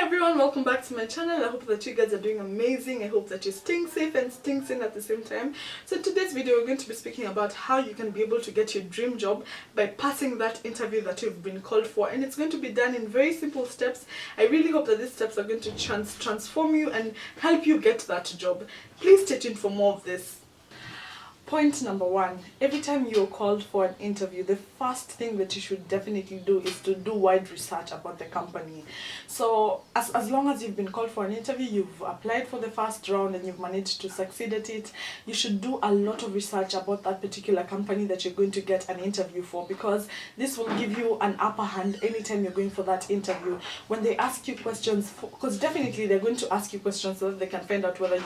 everyone, welcome back to my channel. I hope that you guys are doing amazing. I hope that you're staying safe and staying sane at the same time. So in today's video we're going to be speaking about how you can be able to get your dream job by passing that interview that you've been called for, and it's going to be done in very simple steps. I really hope that these steps are going to transform you and help you get that job. Please stay tuned for more of this. Point number one, every time you're called for an interview, the first thing that you should definitely do is to do wide research about the company. So as long as you've been called for an interview, you've applied for the first round and you've managed to succeed at it, you should do a lot of research about that particular company that you're going to get an interview for, because this will give you an upper hand anytime you're going for that interview. When they ask you questions, because definitely they're going to ask you questions so that they can find out whether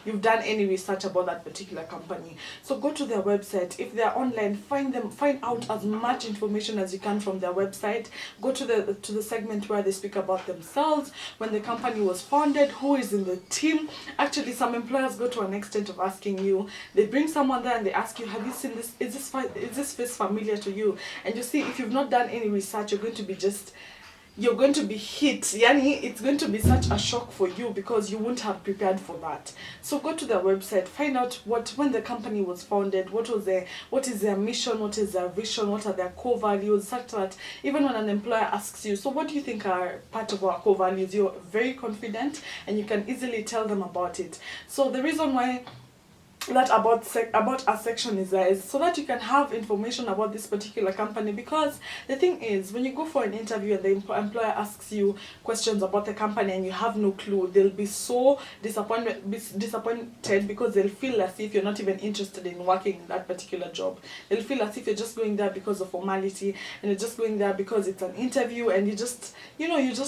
you've done any research about that particular company. So go to their website. If they're online, find out as much information as you can from their website. Go to the segment where they speak about themselves, when the company was founded, who is in the team. Actually, some employers go to an extent of asking you, they bring someone there and they ask you, have you seen this, is this face familiar to you? And you see, if you've not done any research, you're going to be hit. Yani, it's going to be such a shock for you because you won't have prepared for that. So go to their website, find out when the company was founded, what is their mission, what is their vision, what are their core values, such that even when an employer asks you, so what do you think are part of our core values, you're very confident and you can easily tell them about it. So the reason why that about a section is there is so that you can have information about this particular company, because the thing is, when you go for an interview and the employer asks you questions about the company and you have no clue, they'll be so disappointed because they'll feel as if you're not even interested in working in that particular job. They'll feel as if you're just going there because of formality and you're just going there because it's an interview, and you just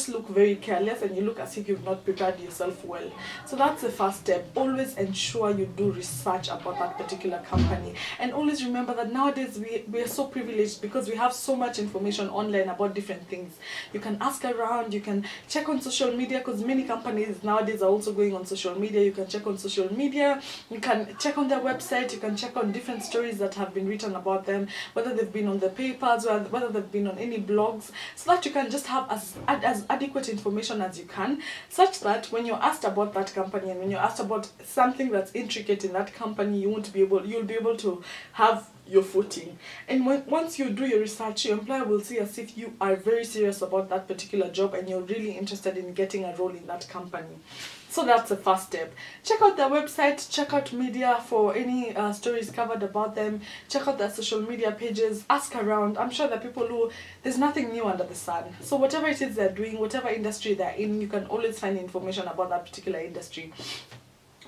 look very careless and you look as if you've not prepared yourself well. So that's the first step. Always ensure you do research about that particular company, and always remember that nowadays we are so privileged because we have so much information online about different things. You can ask around, you can check on social media, because many companies nowadays are also going on social media. You can check on social media, you can check on their website, you can check on different stories that have been written about them, whether they've been on the papers, whether they've been on any blogs, so that you can just have as adequate information as you can, such that when you're asked about that company and when you're asked about something that's intricate in that company, you'll be able to have your footing. And once you do your research, your employer will see as if you are very serious about that particular job and you're really interested in getting a role in that company. So that's the first step. Check out their website, check out media for any stories covered about them, check out their social media pages, ask around. I'm sure that there's nothing new under the sun. So whatever it is they're doing, whatever industry they're in, you can always find information about that particular industry.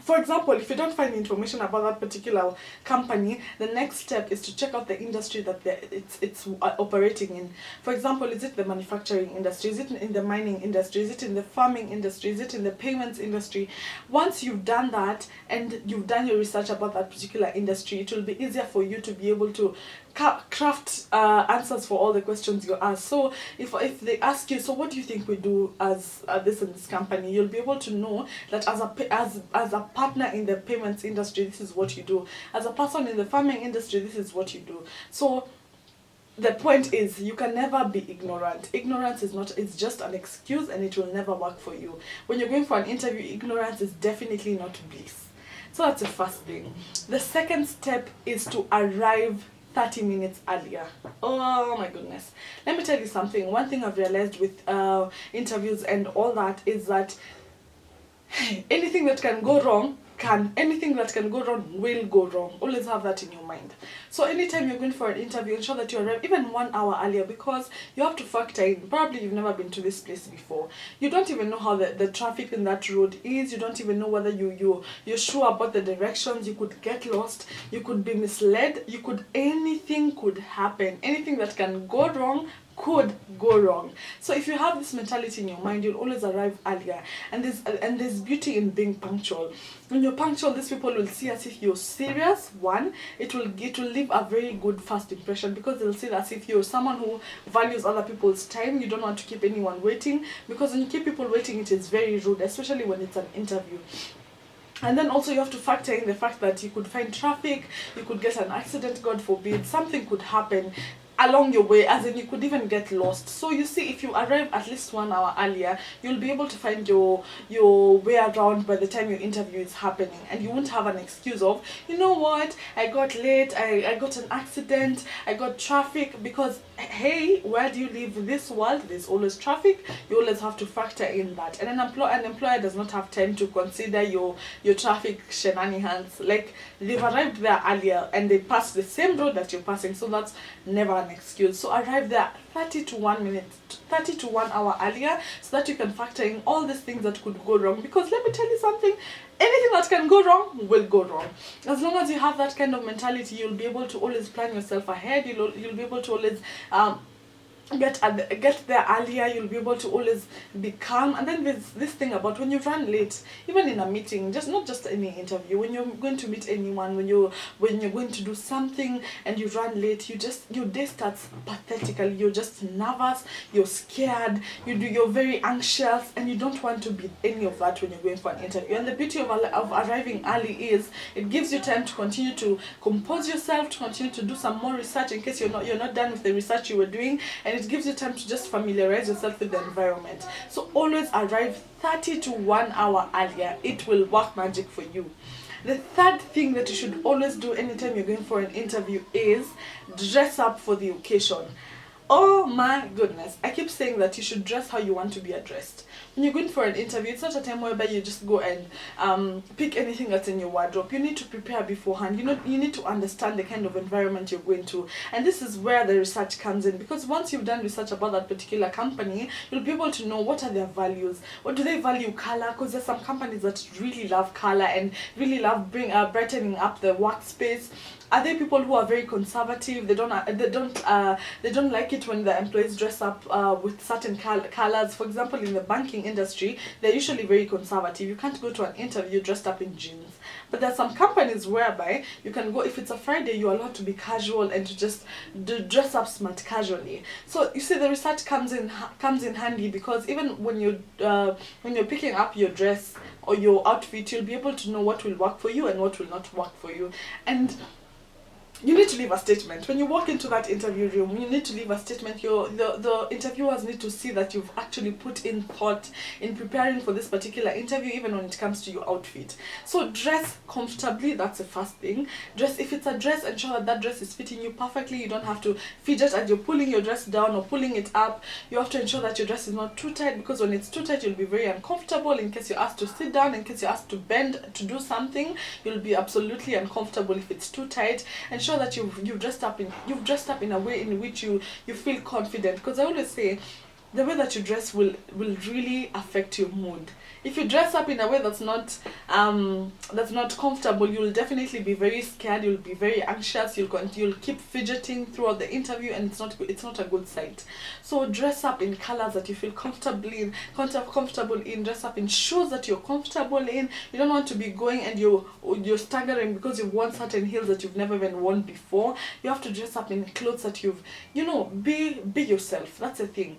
For example, if you don't find information about that particular company, the next step is to check out the industry that it's operating in. For example, is it the manufacturing industry? Is it in the mining industry? Is it in the farming industry? Is it in the payments industry? Once you've done that and you've done your research about that particular industry, it will be easier for you to be able to craft answers for all the questions you ask. So if they ask you, so what do you think we do as this in this company, you'll be able to know that as a partner in the payments industry, this is what you do. As a person in the farming industry, this is what you do. So the point is, you can never be ignorant. Ignorance it's just an excuse, and it will never work for you. When you're going for an interview, ignorance is definitely not bliss. So that's the first thing. The second step is to arrive 30 minutes earlier. Oh my goodness. Let me tell you something. One thing I've realized with interviews and all that is that anything that can go wrong will go wrong. Always have that in your mind. So anytime you're going for an interview, ensure that you arrive even 1 hour earlier, because you have to factor in, probably you've never been to this place before. You don't even know how the traffic in that road is. You don't even know whether you're sure about the directions. You could get lost. You could be misled. Anything could happen. Anything that can go wrong could go wrong. So if you have this mentality in your mind, you'll always arrive earlier. And there's beauty in being punctual. When you're punctual, these people will see as if you're serious. One, it will leave a very good first impression, because they'll see as if you're someone who values other people's time. You don't want to keep anyone waiting, because when you keep people waiting, it is very rude, especially when it's an interview. And then also you have to factor in the fact that you could find traffic, you could get an accident, God forbid, something could happen. along your way, as in you could even get lost. So you see, if you arrive at least 1 hour earlier, you'll be able to find your way around by the time your interview is happening, and you won't have an excuse of, you know what, I got late, I got an accident, I got traffic. Because hey, where do you live in this world? There's always traffic. You always have to factor in that, and an employer does not have time to consider your traffic shenanigans. Like, they've arrived there earlier and they passed the same road that you're passing, so that's never an excuse. So arrive there 30 to 1 hour earlier, so that you can factor in all these things that could go wrong. Because let me tell you something, anything that can go wrong will go wrong. As long as you have that kind of mentality, you'll be able to always plan yourself ahead. You'll be able to always get there earlier. You'll be able to always be calm. And then there's this thing about when you run late, even in a meeting, just not just any interview, when you're going to meet anyone, when you're going to do something and you run late, your day starts pathetically. You're just nervous, you're scared, you're very anxious, and you don't want to be any of that when you're going for an interview. And the beauty of arriving early is it gives you time to continue to compose yourself, to continue to do some more research in case you're not done with the research you were doing, and it gives you time to just familiarize yourself with the environment. So always arrive 30 to 1 hour earlier. It will work magic for you. The third thing that you should always do anytime you're going for an interview is dress up for the occasion. Oh my goodness, I keep saying that you should dress how you want to be addressed. When you're going for an interview, it's not a time whereby you just go and pick anything that's in your wardrobe. You need to prepare beforehand. You need to understand the kind of environment you're going to. And this is where the research comes in, because once you've done research about that particular company, you'll be able to know what are their values. What do they value? Color, because there's some companies that really love color and really love brightening up the workspace. Are they people who are very conservative? They don't like it when the employees dress up with certain colors. For example, in the banking industry, they're usually very conservative. You can't go to an interview dressed up in jeans. But there are some companies whereby you can go, if it's a Friday, you're allowed to be casual and to just dress up smart casually. So you see, the research comes in handy, because even when you're picking up your dress or your outfit, you'll be able to know what will work for you and what will not work for you. And you need to leave a statement. When you walk into that interview room, you need to leave a statement. The interviewers need to see that you've actually put in thought in preparing for this particular interview, even when it comes to your outfit. So dress comfortably, that's the first thing. If it's a dress, ensure that dress is fitting you perfectly. You don't have to fidget as you're pulling your dress down or pulling it up. You have to ensure that your dress is not too tight, because when it's too tight, you'll be very uncomfortable. In case you're asked to sit down, in case you're asked to bend to do something, you'll be absolutely uncomfortable if it's too tight. Ensure that you've dressed up in a way in which you feel confident, because I always say the way that you dress will really affect your mood. If you dress up in a way that's not comfortable, you'll definitely be very scared. You'll be very anxious. You'll keep fidgeting throughout the interview, and it's not a good sight. So dress up in colors that you feel comfortable in. Dress up in shoes that you're comfortable in. You don't want to be going and you're staggering because you've worn certain heels that you've never even worn before. You have to dress up in clothes that be yourself. That's the thing.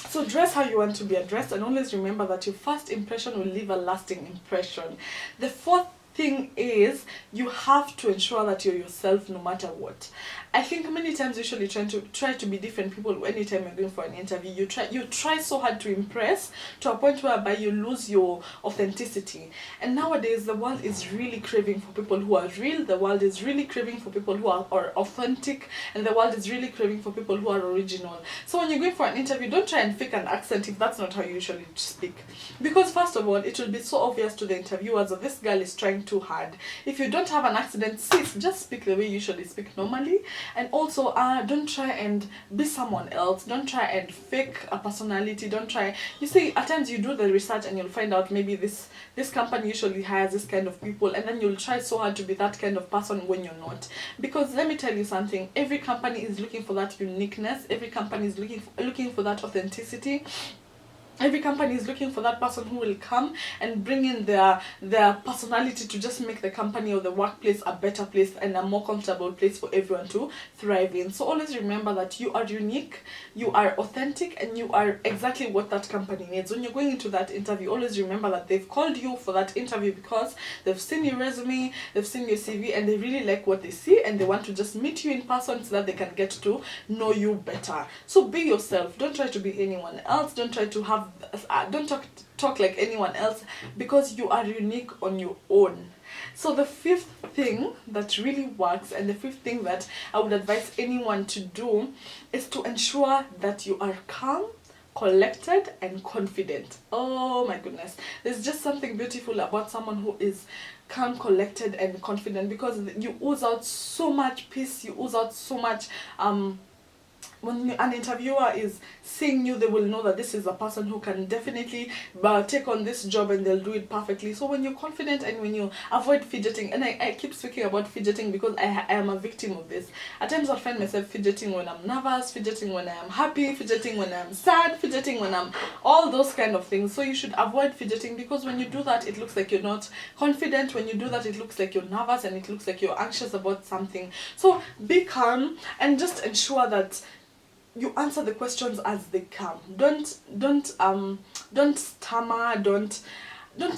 So dress how you want to be addressed, and always remember that your first impression will leave a lasting impression. The fourth thing is you have to ensure that you're yourself no matter what. I think many times usually try to be different people anytime you're going for an interview. You try so hard to impress to a point whereby you lose your authenticity. And nowadays the world is really craving for people who are real. The world is really craving for people who are authentic, and the world is really craving for people who are original. So when you're going for an interview, don't try and fake an accent if that's not how you usually speak. Because first of all, it will be so obvious to the interviewers that this girl is trying too hard. If you don't have an accent, sis, just speak the way you usually speak normally. And also, don't try and be someone else. Don't try and fake a personality. Don't try. You see, at times you do the research and you'll find out maybe this company usually hires this kind of people, and then you'll try so hard to be that kind of person when you're not. Because let me tell you something, every company is looking for that uniqueness. Every company is looking for that authenticity. Every company is looking for that person who will come and bring in their personality to just make the company or the workplace a better place and a more comfortable place for everyone to thrive in. So always remember that you are unique, you are authentic, and you are exactly what that company needs. When you're going into that interview, always remember that they've called you for that interview because they've seen your resume, they've seen your CV, and they really like what they see, and they want to just meet you in person so that they can get to know you better. So be yourself. Don't try to be anyone else. Don't try to have don't talk like anyone else, because you are unique on your own. So the fifth thing that really works, and the fifth thing that I would advise anyone to do, is to ensure that you are calm, collected, and confident. Oh my goodness, there's just something beautiful about someone who is calm, collected, and confident, because you ooze out so much peace, you ooze out so much when an interviewer is seeing you, they will know that this is a person who can definitely take on this job, and they'll do it perfectly. So when you're confident and when you avoid fidgeting, and I keep speaking about fidgeting because I am a victim of this. At times I'll find myself fidgeting when I'm nervous, fidgeting when I am happy, fidgeting when I'm sad, fidgeting when I'm all those kind of things. So you should avoid fidgeting, because when you do that, it looks like you're not confident. When you do that, it looks like you're nervous, and it looks like you're anxious about something. So be calm and just ensure that you answer the questions as they come. Don't stammer, don't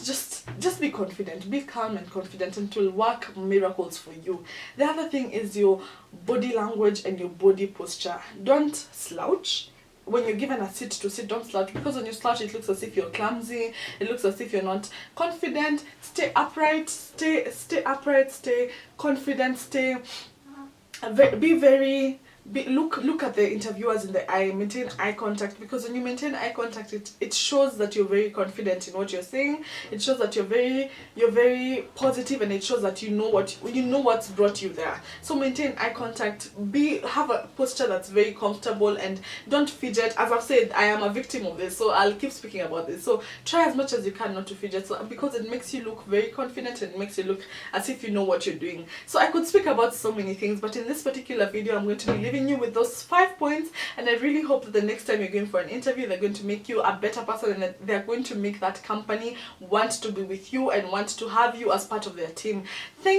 just be confident. Be calm and confident, and it will work miracles for you. The other thing is your body language and your body posture. Don't slouch. When you're given a seat to sit, don't slouch, because when you slouch, it looks as if you're clumsy, it looks as if you're not confident. Stay upright, stay upright, stay confident, be very look at the interviewers in the eye, maintain eye contact, because when you maintain eye contact, it shows that you're very confident in what you're saying. It shows that you're very positive, and it shows that you know what's brought you there. So maintain eye contact, have a posture that's very comfortable, and don't fidget. As I've said, I am a victim of this, so I'll keep speaking about this. So try as much as you can not to fidget, because it makes you look very confident, and it makes you look as if you know what you're doing. So I could speak about so many things, but in this particular video, I'm going to be leaving you with those 5 points, and I really hope that the next time you're going for an interview, they're going to make you a better person, and that they're going to make that company want to be with you and want to have you as part of their team. Thank